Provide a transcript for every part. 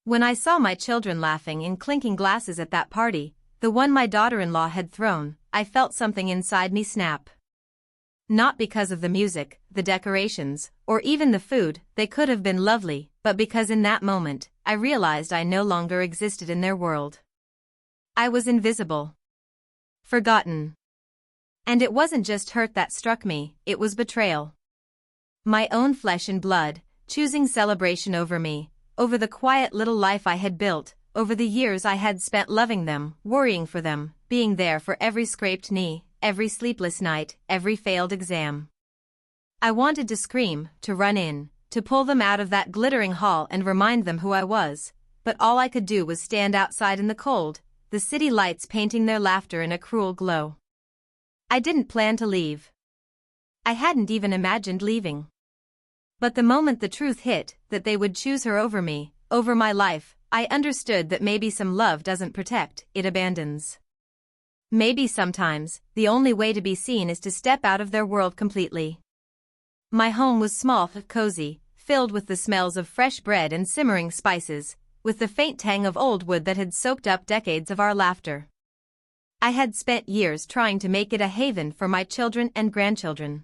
When I saw my children laughing and clinking glasses at that party, the one my daughter-in-law had thrown, I felt something inside me snap. Not because of the music, the decorations, or even the food, they could have been lovely, but because in that moment, I realized I no longer existed in their world. I was invisible. Forgotten. And it wasn't just hurt that struck me, it was betrayal. My own flesh and blood, choosing celebration over me, over the quiet little life I had built, over the years I had spent loving them, worrying for them, being there for every scraped knee, every sleepless night, every failed exam. I wanted to scream, to run in, to pull them out of that glittering hall and remind them who I was, but all I could do was stand outside in the cold, the city lights painting their laughter in a cruel glow. I didn't plan to leave. I hadn't even imagined leaving. But the moment the truth hit, that they would choose her over me, over my life, I understood that maybe some love doesn't protect, it abandons. Maybe sometimes, the only way to be seen is to step out of their world completely. My home was small, cozy, filled with the smells of fresh bread and simmering spices, with the faint tang of old wood that had soaked up decades of our laughter. I had spent years trying to make it a haven for my children and grandchildren.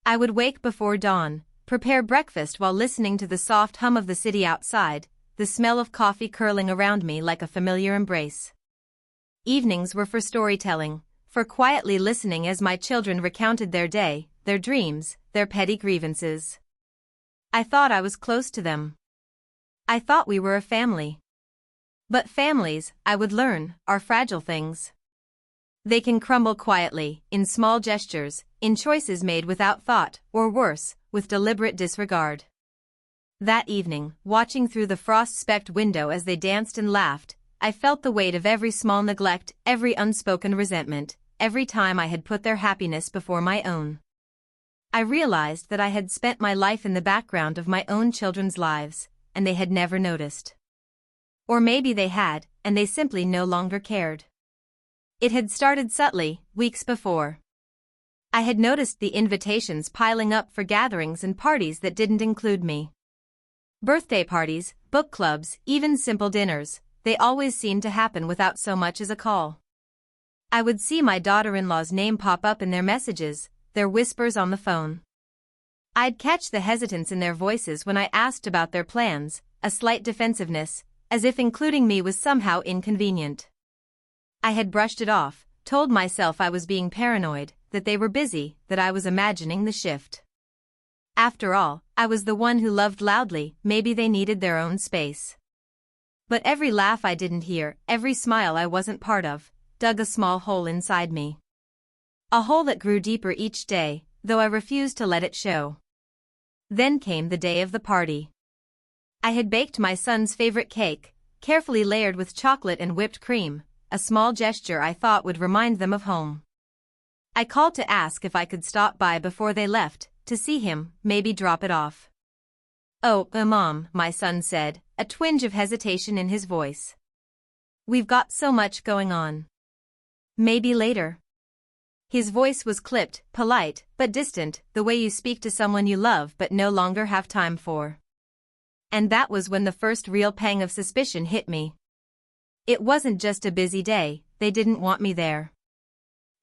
I would wake before dawn, prepare breakfast while listening to the soft hum of the city outside, the smell of coffee curling around me like a familiar embrace. Evenings were for storytelling, for quietly listening as my children recounted their day, their dreams, their petty grievances. I thought I was close to them. I thought we were a family. But families, I would learn, are fragile things. They can crumble quietly, in small gestures, in choices made without thought, or worse, with deliberate disregard. That evening, watching through the frost-specked window as they danced and laughed, I felt the weight of every small neglect, every unspoken resentment, every time I had put their happiness before my own. I realized that I had spent my life in the background of my own children's lives, and they had never noticed. Or maybe they had, and they simply no longer cared. It had started subtly, weeks before. I had noticed the invitations piling up for gatherings and parties that didn't include me. Birthday parties, book clubs, even simple dinners, they always seemed to happen without so much as a call. I would see my daughter-in-law's name pop up in their messages, their whispers on the phone. I'd catch the hesitance in their voices when I asked about their plans, a slight defensiveness, as if including me was somehow inconvenient. I had brushed it off, told myself I was being paranoid, that they were busy, that I was imagining the shift. After all, I was the one who loved loudly, maybe they needed their own space. But every laugh I didn't hear, every smile I wasn't part of, dug a small hole inside me. A hole that grew deeper each day, though I refused to let it show. Then came the day of the party. I had baked my son's favorite cake, carefully layered with chocolate and whipped cream, a small gesture I thought would remind them of home. I called to ask if I could stop by before they left, to see him, maybe drop it off. "Oh, Mom," my son said, a twinge of hesitation in his voice. "We've got so much going on. Maybe later." His voice was clipped, polite, but distant, the way you speak to someone you love but no longer have time for. And that was when the first real pang of suspicion hit me. It wasn't just a busy day, they didn't want me there.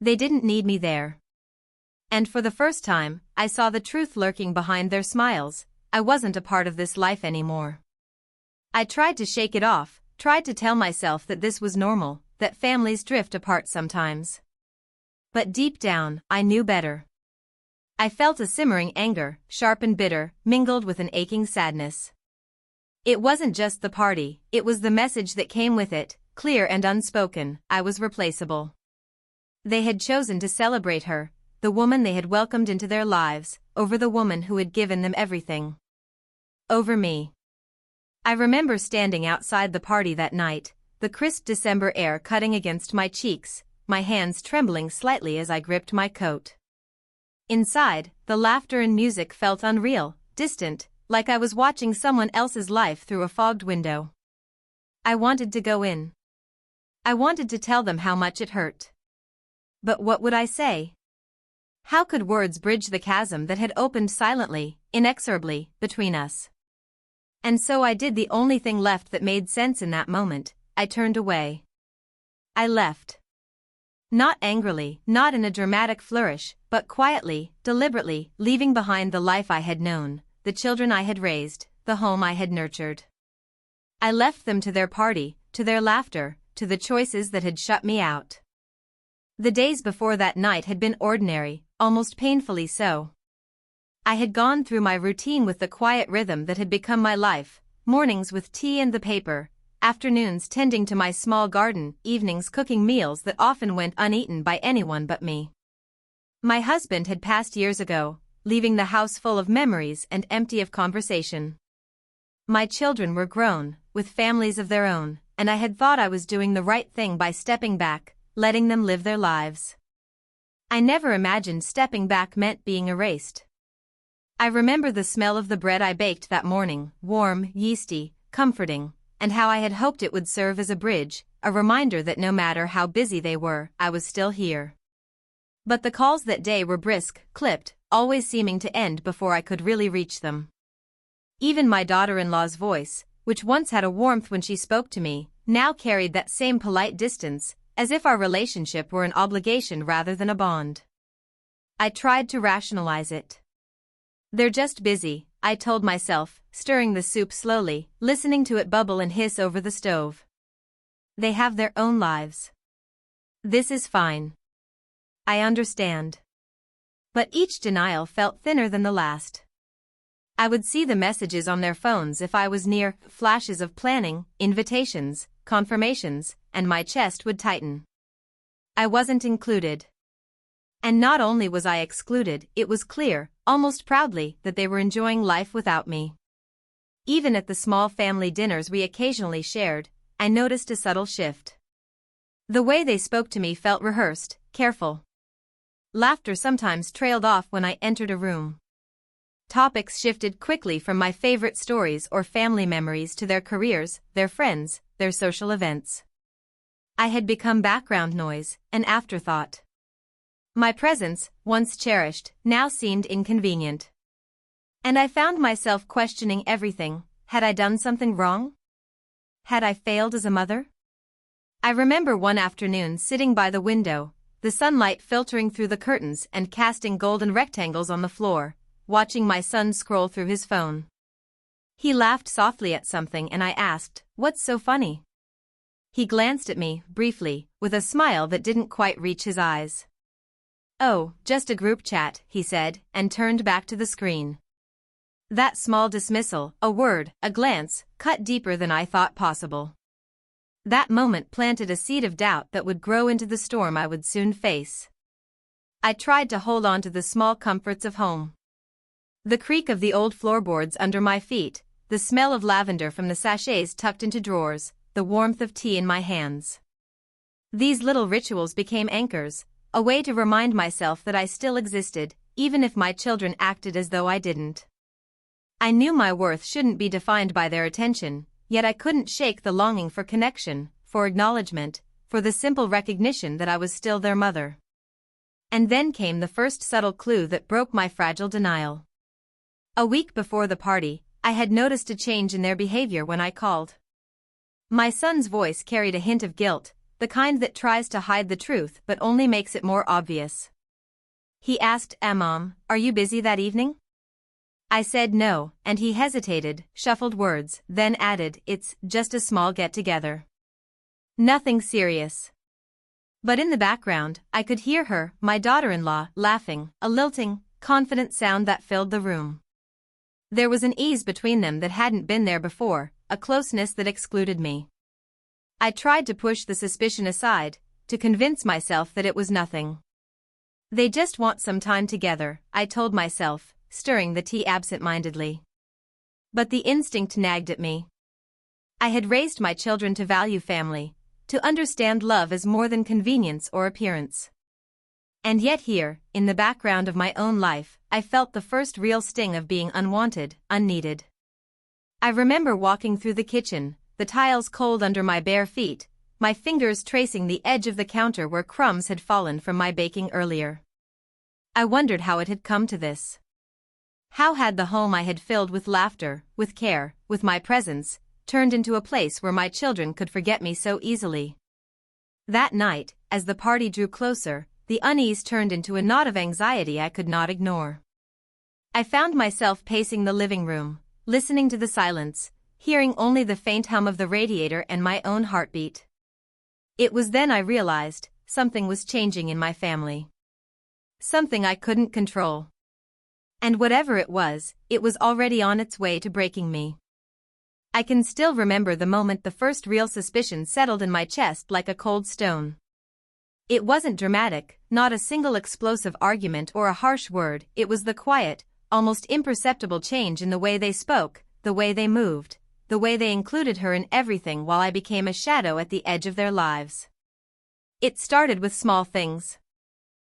They didn't need me there. And for the first time, I saw the truth lurking behind their smiles. I wasn't a part of this life anymore. I tried to shake it off, tried to tell myself that this was normal, that families drift apart sometimes. But deep down, I knew better. I felt a simmering anger, sharp and bitter, mingled with an aching sadness. It wasn't just the party, it was the message that came with it, clear and unspoken. I was replaceable. They had chosen to celebrate her, the woman they had welcomed into their lives, over the woman who had given them everything. Over me. I remember standing outside the party that night, the crisp December air cutting against my cheeks, my hands trembling slightly as I gripped my coat. Inside, the laughter and music felt unreal, distant, like I was watching someone else's life through a fogged window. I wanted to go in. I wanted to tell them how much it hurt. But what would I say? How could words bridge the chasm that had opened silently, inexorably, between us? And so I did the only thing left that made sense in that moment. I turned away. I left. Not angrily, not in a dramatic flourish, but quietly, deliberately, leaving behind the life I had known, the children I had raised, the home I had nurtured. I left them to their party, to their laughter, to the choices that had shut me out. The days before that night had been ordinary, almost painfully so. I had gone through my routine with the quiet rhythm that had become my life, mornings with tea and the paper, afternoons tending to my small garden, evenings cooking meals that often went uneaten by anyone but me. My husband had passed years ago, leaving the house full of memories and empty of conversation. My children were grown, with families of their own, and I had thought I was doing the right thing by stepping back, letting them live their lives. I never imagined stepping back meant being erased. I remember the smell of the bread I baked that morning, warm, yeasty, comforting, and how I had hoped it would serve as a bridge, a reminder that no matter how busy they were, I was still here. But the calls that day were brisk, clipped, always seeming to end before I could really reach them. Even my daughter-in-law's voice, which once had a warmth when she spoke to me, now carried that same polite distance, as if our relationship were an obligation rather than a bond. I tried to rationalize it. They're just busy, I told myself, stirring the soup slowly, listening to it bubble and hiss over the stove. They have their own lives. This is fine. I understand. But each denial felt thinner than the last. I would see the messages on their phones if I was near, flashes of planning, invitations, confirmations, and my chest would tighten. I wasn't included. And not only was I excluded, it was clear, almost proudly, that they were enjoying life without me. Even at the small family dinners we occasionally shared, I noticed a subtle shift. The way they spoke to me felt rehearsed, careful. Laughter sometimes trailed off when I entered a room. Topics shifted quickly from my favorite stories or family memories to their careers, their friends, their social events. I had become background noise, an afterthought. My presence, once cherished, now seemed inconvenient. And I found myself questioning everything. Had I done something wrong? Had I failed as a mother? I remember one afternoon sitting by the window, the sunlight filtering through the curtains and casting golden rectangles on the floor, watching my son scroll through his phone. He laughed softly at something and I asked, "What's so funny?" He glanced at me, briefly, with a smile that didn't quite reach his eyes. "Oh, just a group chat," he said, and turned back to the screen. That small dismissal, a word, a glance, cut deeper than I thought possible. That moment planted a seed of doubt that would grow into the storm I would soon face. I tried to hold on to the small comforts of home. The creak of the old floorboards under my feet, the smell of lavender from the sachets tucked into drawers, the warmth of tea in my hands. These little rituals became anchors, a way to remind myself that I still existed, even if my children acted as though I didn't. I knew my worth shouldn't be defined by their attention, yet I couldn't shake the longing for connection, for acknowledgement, for the simple recognition that I was still their mother. And then came the first subtle clue that broke my fragile denial. A week before the party, I had noticed a change in their behavior when I called. My son's voice carried a hint of guilt, the kind that tries to hide the truth but only makes it more obvious. He asked, "Mom, are you busy that evening?" I said no, and he hesitated, shuffled words, then added, "It's just a small get-together. Nothing serious." But in the background, I could hear her, my daughter-in-law, laughing, a lilting, confident sound that filled the room. There was an ease between them that hadn't been there before, a closeness that excluded me. I tried to push the suspicion aside, to convince myself that it was nothing. They just want some time together, I told myself, stirring the tea absent-mindedly. But the instinct nagged at me. I had raised my children to value family, to understand love as more than convenience or appearance. And yet here, in the background of my own life, I felt the first real sting of being unwanted, unneeded. I remember walking through the kitchen, the tiles cold under my bare feet, my fingers tracing the edge of the counter where crumbs had fallen from my baking earlier. I wondered how it had come to this. How had the home I had filled with laughter, with care, with my presence, turned into a place where my children could forget me so easily? That night, as the party drew closer, the unease turned into a knot of anxiety I could not ignore. I found myself pacing the living room, listening to the silence, hearing only the faint hum of the radiator and my own heartbeat. It was then I realized something was changing in my family. Something I couldn't control. And whatever it was already on its way to breaking me. I can still remember the moment the first real suspicion settled in my chest like a cold stone. It wasn't dramatic, not a single explosive argument or a harsh word, it was the quiet, almost imperceptible change in the way they spoke, the way they moved, the way they included her in everything while I became a shadow at the edge of their lives. It started with small things.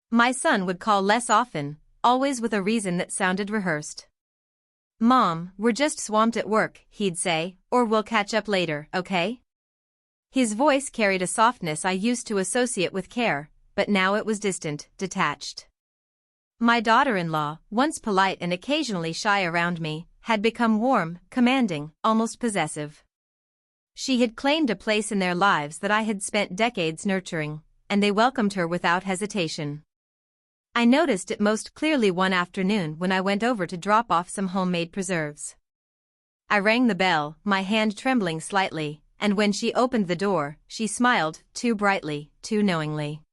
My son would call less often, always with a reason that sounded rehearsed. "Mom, we're just swamped at work," he'd say, "or we'll catch up later, okay?" His voice carried a softness I used to associate with care, but now it was distant, detached. My daughter-in-law, once polite and occasionally shy around me, had become warm, commanding, almost possessive. She had claimed a place in their lives that I had spent decades nurturing, and they welcomed her without hesitation. I noticed it most clearly one afternoon when I went over to drop off some homemade preserves. I rang the bell, my hand trembling slightly, and when she opened the door, she smiled, too brightly, too knowingly.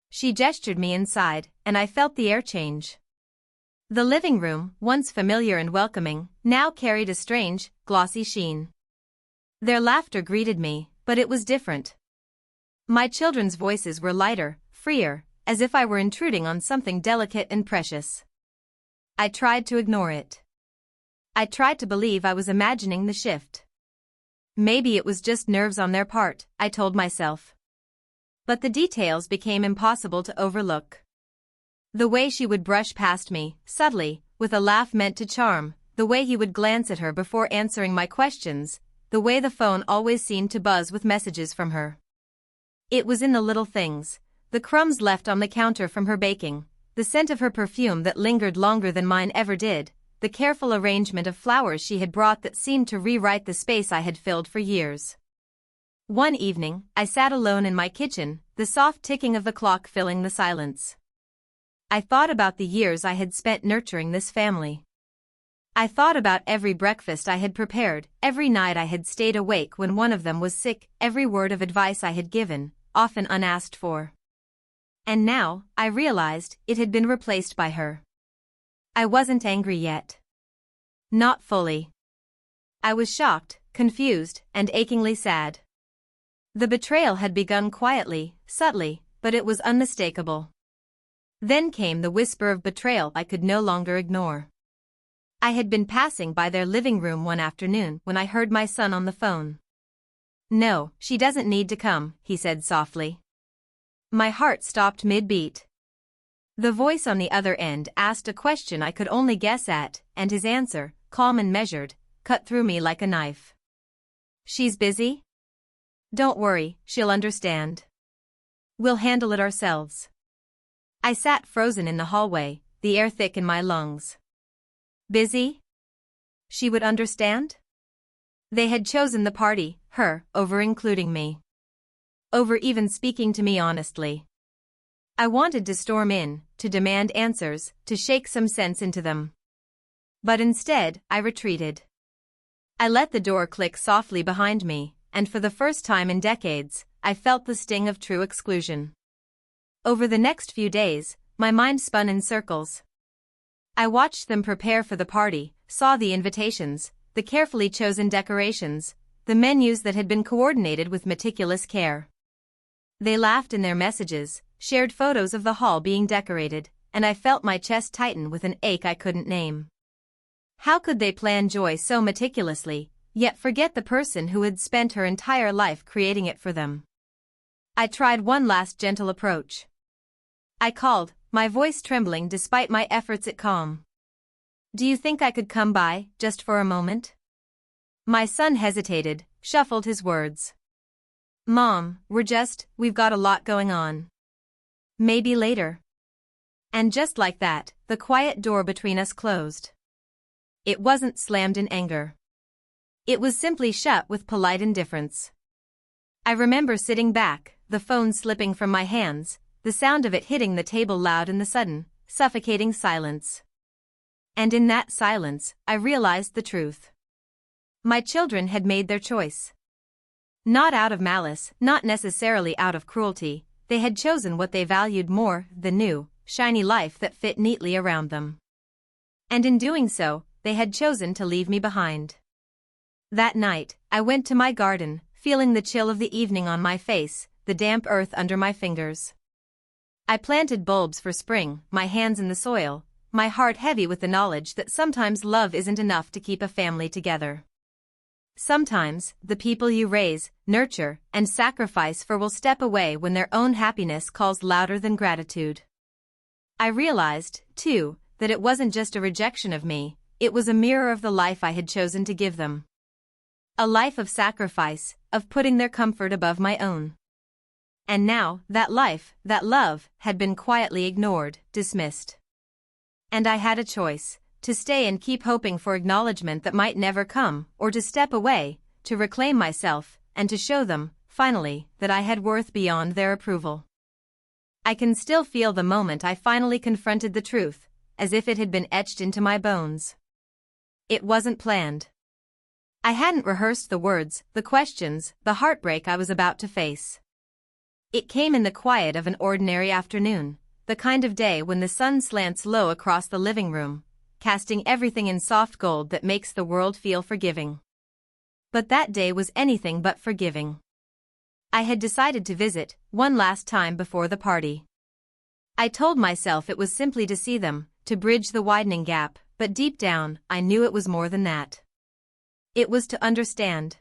She gestured me inside, and I felt the air change. The living room, once familiar and welcoming, now carried a strange, glossy sheen. Their laughter greeted me, but it was different. My children's voices were lighter, freer, as if I were intruding on something delicate and precious. I tried to ignore it. I tried to believe I was imagining the shift. Maybe it was just nerves on their part, I told myself. But the details became impossible to overlook. The way she would brush past me, subtly, with a laugh meant to charm, the way he would glance at her before answering my questions, the way the phone always seemed to buzz with messages from her. It was in the little things, the crumbs left on the counter from her baking, the scent of her perfume that lingered longer than mine ever did, the careful arrangement of flowers she had brought that seemed to rewrite the space I had filled for years. One evening, I sat alone in my kitchen, the soft ticking of the clock filling the silence. I thought about the years I had spent nurturing this family. I thought about every breakfast I had prepared, every night I had stayed awake when one of them was sick, every word of advice I had given, often unasked for. And now, I realized, it had been replaced by her. I wasn't angry yet. Not fully. I was shocked, confused, and achingly sad. The betrayal had begun quietly, subtly, but it was unmistakable. Then came the whisper of betrayal I could no longer ignore. I had been passing by their living room one afternoon when I heard my son on the phone. "No, she doesn't need to come," he said softly. My heart stopped mid-beat. The voice on the other end asked a question I could only guess at, and his answer, calm and measured, cut through me like a knife. "She's busy? Don't worry, she'll understand. We'll handle it ourselves." I sat frozen in the hallway, the air thick in my lungs. Busy? She would understand? They had chosen the party, her, over including me. Over even speaking to me honestly. I wanted to storm in, to demand answers, to shake some sense into them. But instead, I retreated. I let the door click softly behind me, and for the first time in decades, I felt the sting of true exclusion. Over the next few days, my mind spun in circles. I watched them prepare for the party, saw the invitations, the carefully chosen decorations, the menus that had been coordinated with meticulous care. They laughed in their messages, shared photos of the hall being decorated, and I felt my chest tighten with an ache I couldn't name. How could they plan joy so meticulously, yet forget the person who had spent her entire life creating it for them? I tried one last gentle approach. I called, my voice trembling despite my efforts at calm. "Do you think I could come by, just for a moment?" My son hesitated, shuffled his words. "Mom, we've got a lot going on. Maybe later." And just like that, the quiet door between us closed. it wasn't slammed in anger. It was simply shut with polite indifference. I remember sitting back, the phone slipping from my hands, the sound of it hitting the table loud in the sudden, suffocating silence. And in that silence, I realized the truth. My children had made their choice. Not out of malice, not necessarily out of cruelty, they had chosen what they valued more, the new, shiny life that fit neatly around them. And in doing so, they had chosen to leave me behind. That night, I went to my garden, feeling the chill of the evening on my face, the damp earth under my fingers. I planted bulbs for spring, my hands in the soil, my heart heavy with the knowledge that sometimes love isn't enough to keep a family together. Sometimes, the people you raise, nurture, and sacrifice for will step away when their own happiness calls louder than gratitude. I realized, too, that it wasn't just a rejection of me, it was a mirror of the life I had chosen to give them. A life of sacrifice, of putting their comfort above my own. And now, that life, that love, had been quietly ignored, dismissed. And I had a choice, to stay and keep hoping for acknowledgement that might never come, or to step away, to reclaim myself, and to show them, finally, that I had worth beyond their approval. I can still feel the moment I finally confronted the truth, as if it had been etched into my bones. It wasn't planned. I hadn't rehearsed the words, the questions, the heartbreak I was about to face. It came in the quiet of an ordinary afternoon, the kind of day when the sun slants low across the living room, casting everything in soft gold that makes the world feel forgiving. But that day was anything but forgiving. I had decided to visit, one last time before the party. I told myself it was simply to see them, to bridge the widening gap, but deep down, I knew it was more than that. It was to understand.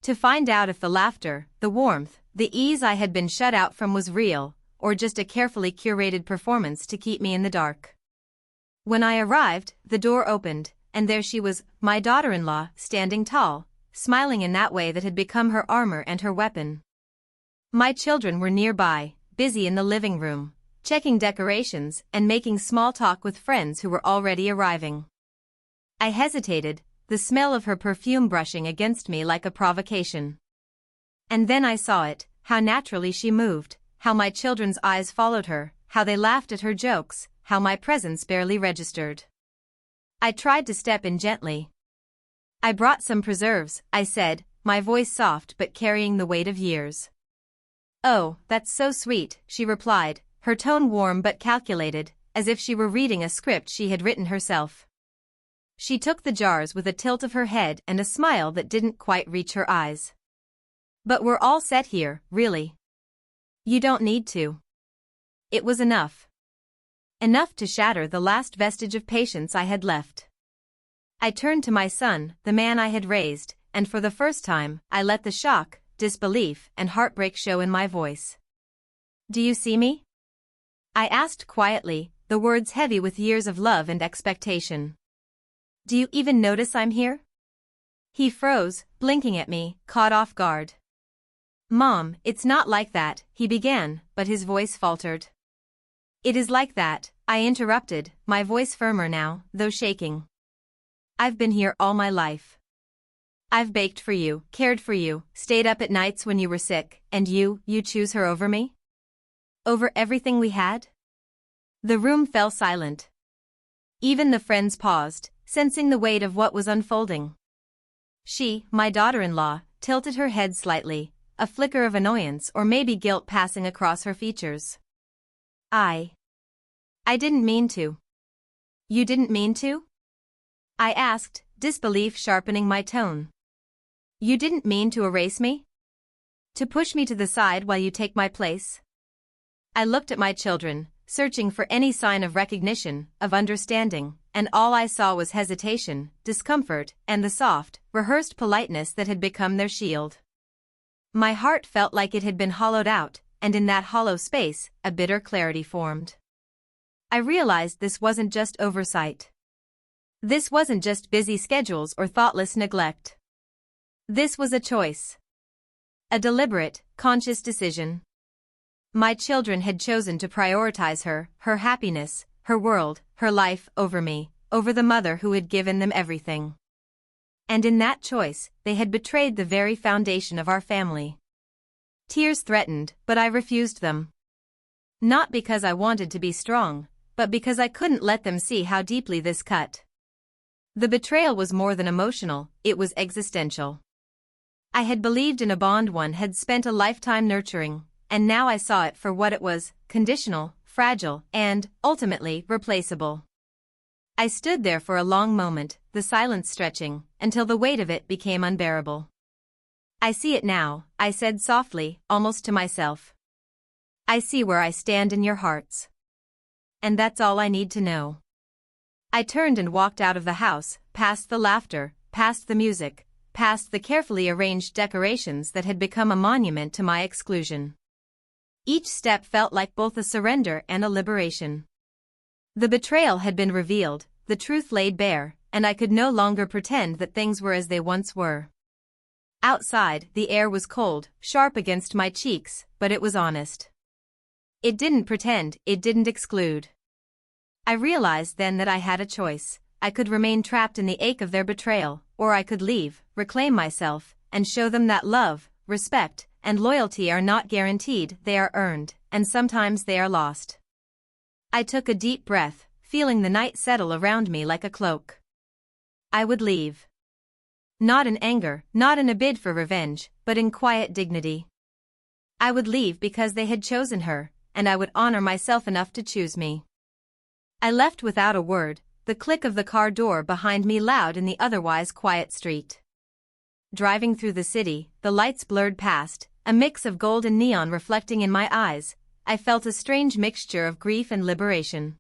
To find out if the laughter, the warmth, the ease I had been shut out from was real, or just a carefully curated performance to keep me in the dark. When I arrived, the door opened, and there she was, my daughter-in-law, standing tall, smiling in that way that had become her armor and her weapon. My children were nearby, busy in the living room, checking decorations and making small talk with friends who were already arriving. I hesitated, the smell of her perfume brushing against me like a provocation. And then I saw it, how naturally she moved, how my children's eyes followed her, how they laughed at her jokes, how my presence barely registered. I tried to step in gently. I brought some preserves, I said, my voice soft but carrying the weight of years. Oh, that's so sweet, she replied, her tone warm but calculated, as if she were reading a script she had written herself. She took the jars with a tilt of her head and a smile that didn't quite reach her eyes. But we're all set here, really. You don't need to. It was enough. Enough to shatter the last vestige of patience I had left. I turned to my son, the man I had raised, and for the first time, I let the shock, disbelief, and heartbreak show in my voice. Do you see me? I asked quietly, the words heavy with years of love and expectation. Do you even notice I'm here? He froze, blinking at me, caught off guard. Mom, it's not like that, he began, but his voice faltered. It is like that, I interrupted, my voice firmer now, though shaking. I've been here all my life. I've baked for you, cared for you, stayed up at nights when you were sick, and you choose her over me? Over everything we had? The room fell silent. Even the friends paused, sensing the weight of what was unfolding. She, my daughter-in-law, tilted her head slightly, a flicker of annoyance or maybe guilt passing across her features. I didn't mean to. You didn't mean to? I asked, disbelief sharpening my tone. You didn't mean to erase me? To push me to the side while you take my place? I looked at my children, searching for any sign of recognition, of understanding, and all I saw was hesitation, discomfort, and the soft, rehearsed politeness that had become their shield. My heart felt like it had been hollowed out, and in that hollow space, a bitter clarity formed. I realized this wasn't just oversight. This wasn't just busy schedules or thoughtless neglect. This was a choice. A deliberate, conscious decision. My children had chosen to prioritize her, her happiness, her world, her life over me, over the mother who had given them everything. And in that choice, they had betrayed the very foundation of our family. Tears threatened, but I refused them. Not because I wanted to be strong, but because I couldn't let them see how deeply this cut. The betrayal was more than emotional, it was existential. I had believed in a bond one had spent a lifetime nurturing, and now I saw it for what it was: conditional, fragile, and, ultimately, replaceable. I stood there for a long moment, the silence stretching, until the weight of it became unbearable. "I see it now," I said softly, almost to myself. "I see where I stand in your hearts. And that's all I need to know." I turned and walked out of the house, past the laughter, past the music, past the carefully arranged decorations that had become a monument to my exclusion. Each step felt like both a surrender and a liberation. The betrayal had been revealed, the truth laid bare, and I could no longer pretend that things were as they once were. Outside, the air was cold, sharp against my cheeks, but it was honest. It didn't pretend, it didn't exclude. I realized then that I had a choice. I could remain trapped in the ache of their betrayal, or I could leave, reclaim myself, and show them that love, respect, and loyalty are not guaranteed, they are earned, and sometimes they are lost. I took a deep breath, feeling the night settle around me like a cloak. I would leave. Not in anger, not in a bid for revenge, but in quiet dignity. I would leave because they had chosen her, and I would honor myself enough to choose me. I left without a word, the click of the car door behind me loud in the otherwise quiet street. Driving through the city, the lights blurred past, a mix of gold and neon reflecting in my eyes. I felt a strange mixture of grief and liberation.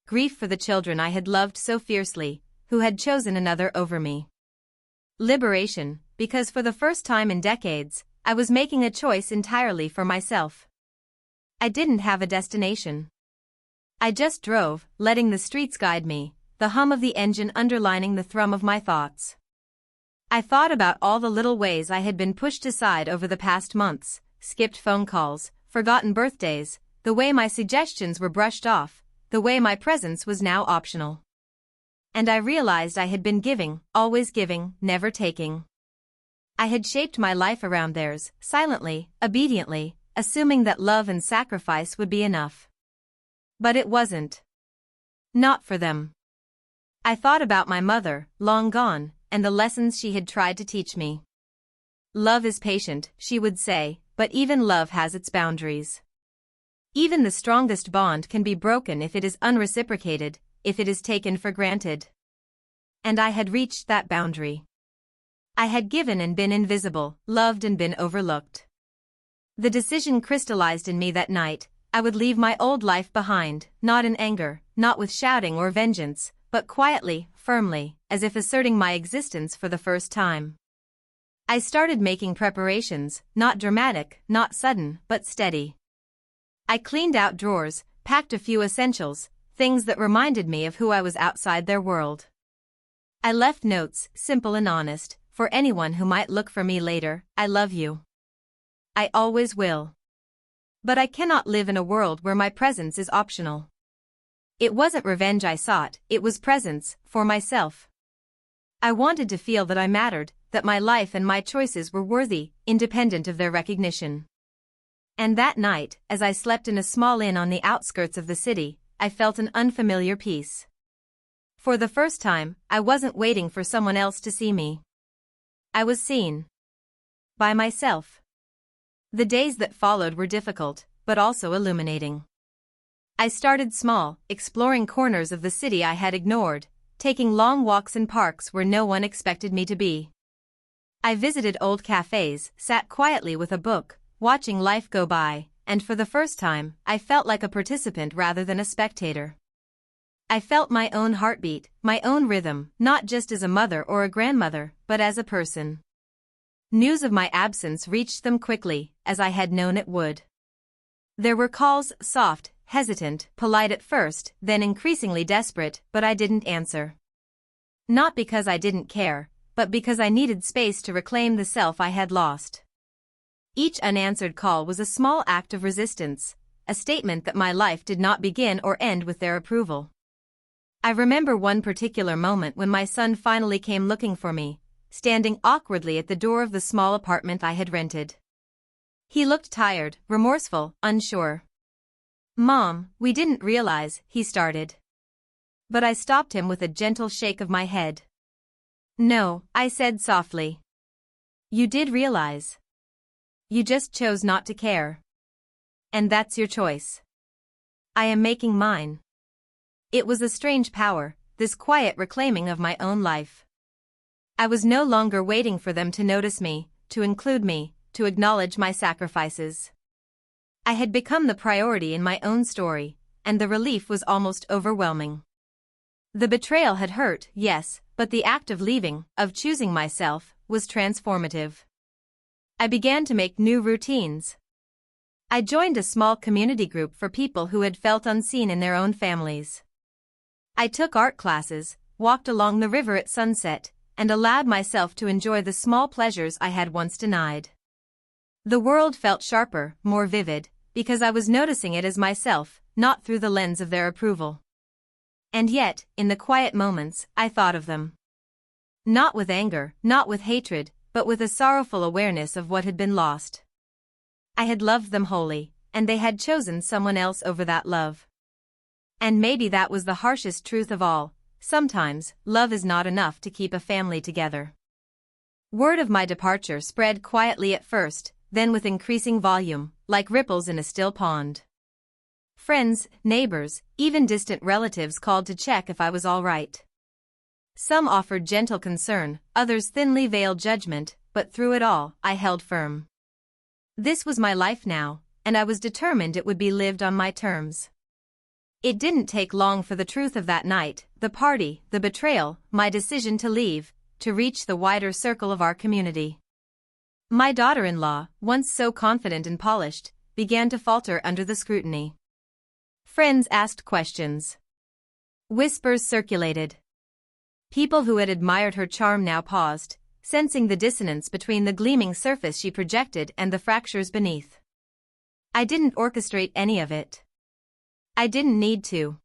Grief for the children I had loved so fiercely, who had chosen another over me. Liberation, because for the first time in decades, I was making a choice entirely for myself. I didn't have a destination. I just drove, letting the streets guide me, the hum of the engine underlining the thrum of my thoughts. I thought about all the little ways I had been pushed aside over the past months, skipped phone calls, forgotten birthdays, the way my suggestions were brushed off, the way my presence was now optional. And I realized I had been giving, always giving, never taking. I had shaped my life around theirs, silently, obediently, assuming that love and sacrifice would be enough. But it wasn't. Not for them. I thought about my mother, long gone, and the lessons she had tried to teach me. "Love is patient," she would say, "but even love has its boundaries. Even the strongest bond can be broken if it is unreciprocated, if it is taken for granted." And I had reached that boundary. I had given and been invisible, loved and been overlooked. The decision crystallized in me that night: I would leave my old life behind, not in anger, not with shouting or vengeance, but quietly, firmly, as if asserting my existence for the first time. I started making preparations, not dramatic, not sudden, but steady. I cleaned out drawers, packed a few essentials, things that reminded me of who I was outside their world. I left notes, simple and honest, for anyone who might look for me later: "I love you. I always will. But I cannot live in a world where my presence is optional." It wasn't revenge I sought, it was presence, for myself. I wanted to feel that I mattered, that my life and my choices were worthy, independent of their recognition. And that night, as I slept in a small inn on the outskirts of the city, I felt an unfamiliar peace. For the first time, I wasn't waiting for someone else to see me. I was seen. By myself. The days that followed were difficult, but also illuminating. I started small, exploring corners of the city I had ignored, taking long walks in parks where no one expected me to be. I visited old cafes, sat quietly with a book, watching life go by, and for the first time, I felt like a participant rather than a spectator. I felt my own heartbeat, my own rhythm, not just as a mother or a grandmother, but as a person. News of my absence reached them quickly, as I had known it would. There were calls, soft, hesitant, polite at first, then increasingly desperate, but I didn't answer. Not because I didn't care, but because I needed space to reclaim the self I had lost. Each unanswered call was a small act of resistance, a statement that my life did not begin or end with their approval. I remember one particular moment when my son finally came looking for me, standing awkwardly at the door of the small apartment I had rented. He looked tired, remorseful, unsure. "Mom, we didn't realize," he started. But I stopped him with a gentle shake of my head. "No," I said softly. "You did realize. You just chose not to care. And that's your choice. I am making mine." It was a strange power, this quiet reclaiming of my own life. I was no longer waiting for them to notice me, to include me, to acknowledge my sacrifices. I had become the priority in my own story, and the relief was almost overwhelming. The betrayal had hurt, yes, but the act of leaving, of choosing myself, was transformative. I began to make new routines. I joined a small community group for people who had felt unseen in their own families. I took art classes, walked along the river at sunset, and allowed myself to enjoy the small pleasures I had once denied. The world felt sharper, more vivid, because I was noticing it as myself, not through the lens of their approval. And yet, in the quiet moments, I thought of them. Not with anger, not with hatred, but with a sorrowful awareness of what had been lost. I had loved them wholly, and they had chosen someone else over that love. And maybe that was the harshest truth of all: sometimes, love is not enough to keep a family together. Word of my departure spread quietly at first, then with increasing volume, like ripples in a still pond. Friends, neighbors, even distant relatives called to check if I was all right. Some offered gentle concern, others thinly veiled judgment, but through it all, I held firm. This was my life now, and I was determined it would be lived on my terms. It didn't take long for the truth of that night, the party, the betrayal, my decision to leave, to reach the wider circle of our community. My daughter-in-law, once so confident and polished, began to falter under the scrutiny. Friends asked questions. Whispers circulated. People who had admired her charm now paused, sensing the dissonance between the gleaming surface she projected and the fractures beneath. I didn't orchestrate any of it. I didn't need to.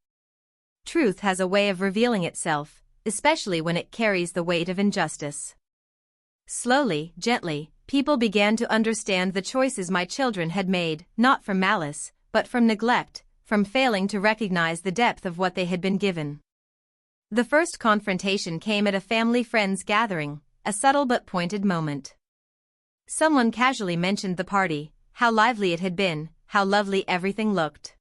Truth has a way of revealing itself, especially when it carries the weight of injustice. Slowly, gently, people began to understand the choices my children had made, not from malice, but from neglect, from failing to recognize the depth of what they had been given. The first confrontation came at a family friends gathering, a subtle but pointed moment. Someone casually mentioned the party, how lively it had been, how lovely everything looked.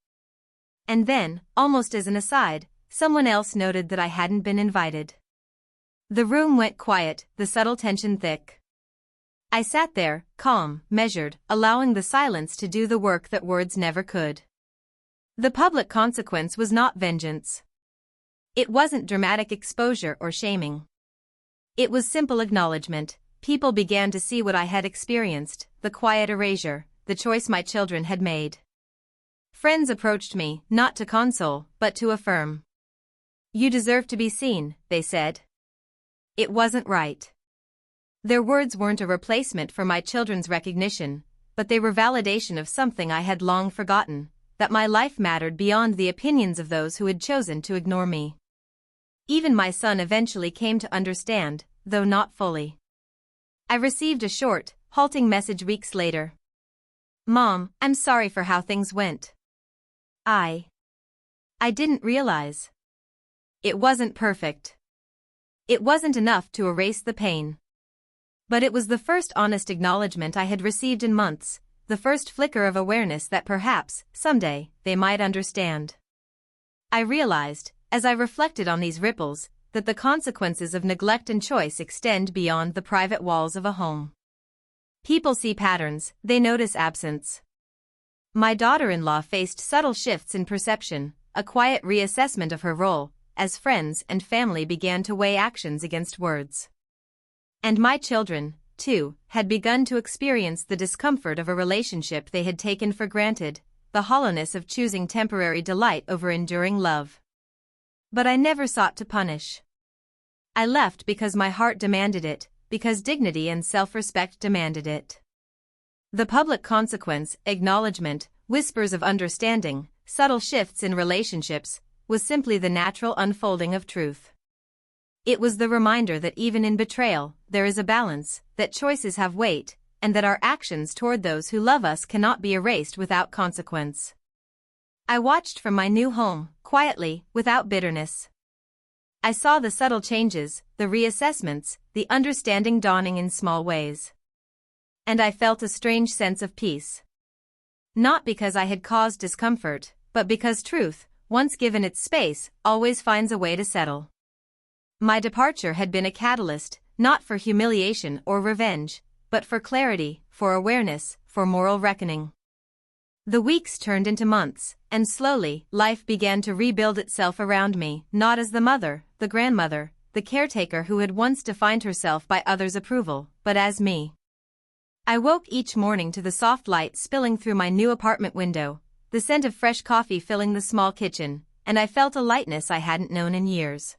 And then, almost as an aside, someone else noted that I hadn't been invited. The room went quiet, the subtle tension thick. I sat there, calm, measured, allowing the silence to do the work that words never could. The public consequence was not vengeance. It wasn't dramatic exposure or shaming. It was simple acknowledgement. People began to see what I had experienced, the quiet erasure, the choice my children had made. Friends approached me, not to console, but to affirm. "You deserve to be seen," they said. It wasn't right. Their words weren't a replacement for my children's recognition, but they were validation of something I had long forgotten, that my life mattered beyond the opinions of those who had chosen to ignore me. Even my son eventually came to understand, though not fully. I received a short, halting message weeks later. "Mom, I'm sorry for how things went. I didn't realize. It wasn't perfect. It wasn't enough to erase the pain. But it was the first honest acknowledgement I had received in months, the first flicker of awareness that perhaps, someday, they might understand." I realized, as I reflected on these ripples, that the consequences of neglect and choice extend beyond the private walls of a home. People see patterns, they notice absence. My daughter-in-law faced subtle shifts in perception, a quiet reassessment of her role, as friends and family began to weigh actions against words. And my children, too, had begun to experience the discomfort of a relationship they had taken for granted, the hollowness of choosing temporary delight over enduring love. But I never sought to punish. I left because my heart demanded it, because dignity and self-respect demanded it. The public consequence, acknowledgement, whispers of understanding, subtle shifts in relationships, was simply the natural unfolding of truth. It was the reminder that even in betrayal, there is a balance, that choices have weight, and that our actions toward those who love us cannot be erased without consequence. I watched from my new home, quietly, without bitterness. I saw the subtle changes, the reassessments, the understanding dawning in small ways. And I felt a strange sense of peace. Not because I had caused discomfort, but because truth, once given its space, always finds a way to settle. My departure had been a catalyst, not for humiliation or revenge, but for clarity, for awareness, for moral reckoning. The weeks turned into months, and slowly, life began to rebuild itself around me, not as the mother, the grandmother, the caretaker who had once defined herself by others' approval, but as me. I woke each morning to the soft light spilling through my new apartment window, the scent of fresh coffee filling the small kitchen, and I felt a lightness I hadn't known in years.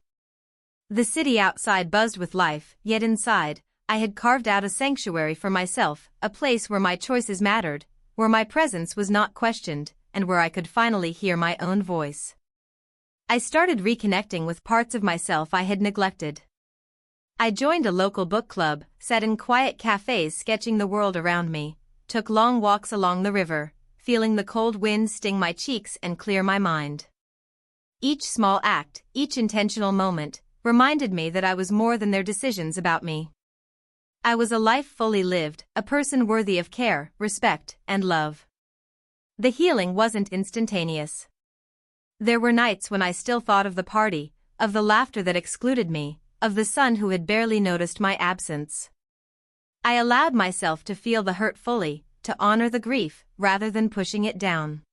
The city outside buzzed with life, yet inside, I had carved out a sanctuary for myself, a place where my choices mattered, where my presence was not questioned, and where I could finally hear my own voice. I started reconnecting with parts of myself I had neglected. I joined a local book club, sat in quiet cafes sketching the world around me, took long walks along the river, feeling the cold wind sting my cheeks and clear my mind. Each small act, each intentional moment, reminded me that I was more than their decisions about me. I was a life fully lived, a person worthy of care, respect, and love. The healing wasn't instantaneous. There were nights when I still thought of the party, of the laughter that excluded me, of the son who had barely noticed my absence. I allowed myself to feel the hurt fully, to honor the grief, rather than pushing it down.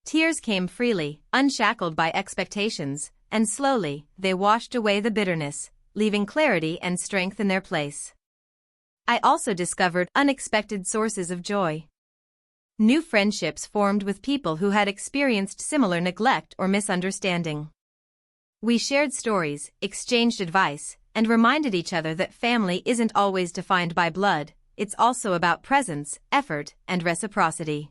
Tears came freely, unshackled by expectations, and slowly, they washed away the bitterness, leaving clarity and strength in their place. I also discovered unexpected sources of joy. New friendships formed with people who had experienced similar neglect or misunderstanding. We shared stories, exchanged advice, and reminded each other that family isn't always defined by blood, it's also about presence, effort, and reciprocity.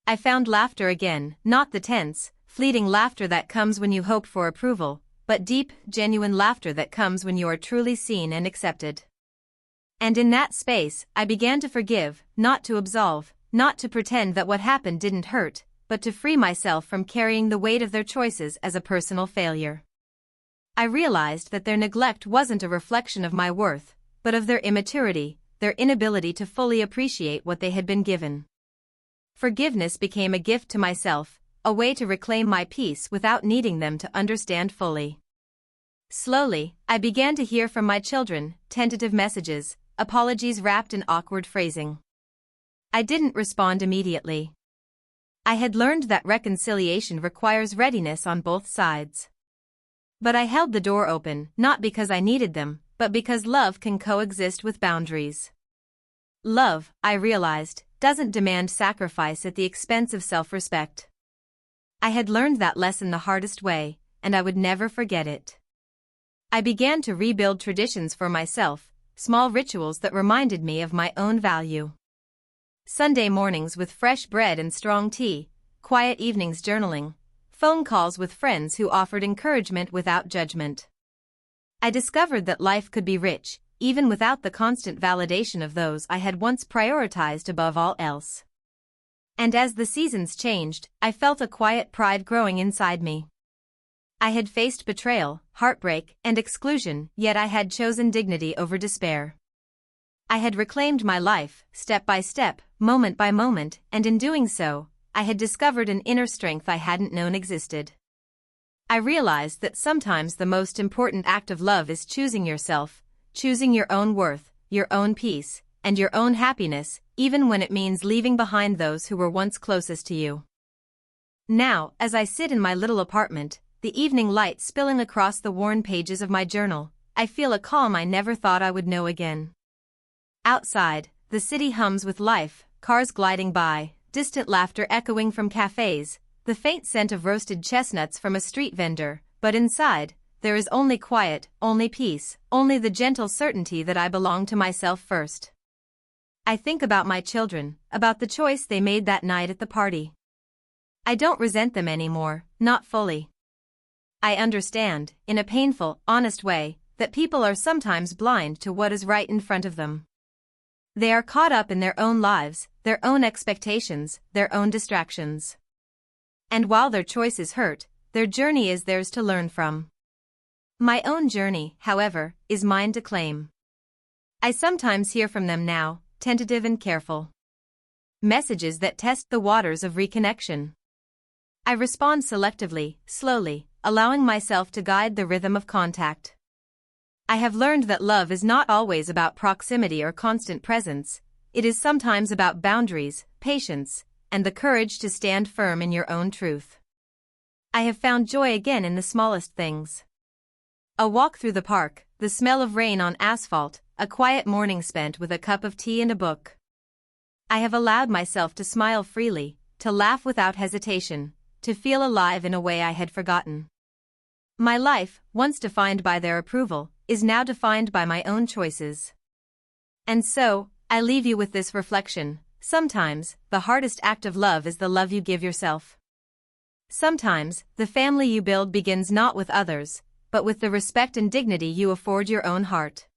I found laughter again, not the tense, fleeting laughter that comes when you hope for approval, but deep, genuine laughter that comes when you are truly seen and accepted. And in that space, I began to forgive, not to absolve, not to pretend that what happened didn't hurt, but to free myself from carrying the weight of their choices as a personal failure. I realized that their neglect wasn't a reflection of my worth, but of their immaturity, their inability to fully appreciate what they had been given. Forgiveness became a gift to myself, a way to reclaim my peace without needing them to understand fully. Slowly, I began to hear from my children, tentative messages, apologies wrapped in awkward phrasing. I didn't respond immediately. I had learned that reconciliation requires readiness on both sides. But I held the door open, not because I needed them, but because love can coexist with boundaries. Love, I realized, doesn't demand sacrifice at the expense of self-respect. I had learned that lesson the hardest way, and I would never forget it. I began to rebuild traditions for myself, small rituals that reminded me of my own value. Sunday mornings with fresh bread and strong tea, quiet evenings journaling, phone calls with friends who offered encouragement without judgment. I discovered that life could be rich, even without the constant validation of those I had once prioritized above all else. And as the seasons changed, I felt a quiet pride growing inside me. I had faced betrayal, heartbreak, and exclusion, yet I had chosen dignity over despair. I had reclaimed my life, step by step, moment by moment, and in doing so, I had discovered an inner strength I hadn't known existed. I realized that sometimes the most important act of love is choosing yourself, choosing your own worth, your own peace, and your own happiness, even when it means leaving behind those who were once closest to you. Now, as I sit in my little apartment, the evening light spilling across the worn pages of my journal, I feel a calm I never thought I would know again. Outside, the city hums with life, cars gliding by, distant laughter echoing from cafes, the faint scent of roasted chestnuts from a street vendor, but inside, there is only quiet, only peace, only the gentle certainty that I belong to myself first. I think about my children, about the choice they made that night at the party. I don't resent them anymore, not fully. I understand, in a painful, honest way, that people are sometimes blind to what is right in front of them. They are caught up in their own lives, their own expectations, their own distractions. And while their choices hurt, their journey is theirs to learn from. My own journey, however, is mine to claim. I sometimes hear from them now, tentative and careful. Messages that test the waters of reconnection. I respond selectively, slowly, allowing myself to guide the rhythm of contact. I have learned that love is not always about proximity or constant presence. It is sometimes about boundaries, patience, and the courage to stand firm in your own truth. I have found joy again in the smallest things. A walk through the park, the smell of rain on asphalt, a quiet morning spent with a cup of tea and a book. I have allowed myself to smile freely, to laugh without hesitation, to feel alive in a way I had forgotten. My life, once defined by their approval, is now defined by my own choices. And so, I leave you with this reflection: sometimes, the hardest act of love is the love you give yourself. Sometimes, the family you build begins not with others, but with the respect and dignity you afford your own heart.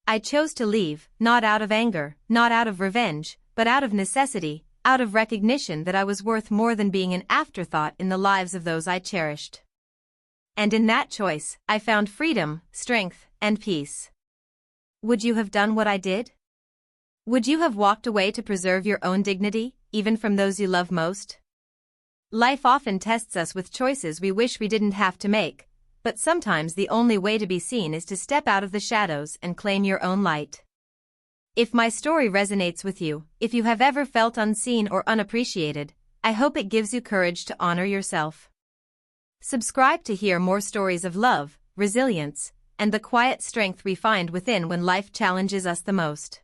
I chose to leave, not out of anger, not out of revenge, but out of necessity, out of recognition that I was worth more than being an afterthought in the lives of those I cherished. And in that choice, I found freedom, strength, and peace. Would you have done what I did? Would you have walked away to preserve your own dignity, even from those you love most? Life often tests us with choices we wish we didn't have to make, but sometimes the only way to be seen is to step out of the shadows and claim your own light. If my story resonates with you, if you have ever felt unseen or unappreciated, I hope it gives you courage to honor yourself. Subscribe to hear more stories of love, resilience, and the quiet strength we find within when life challenges us the most.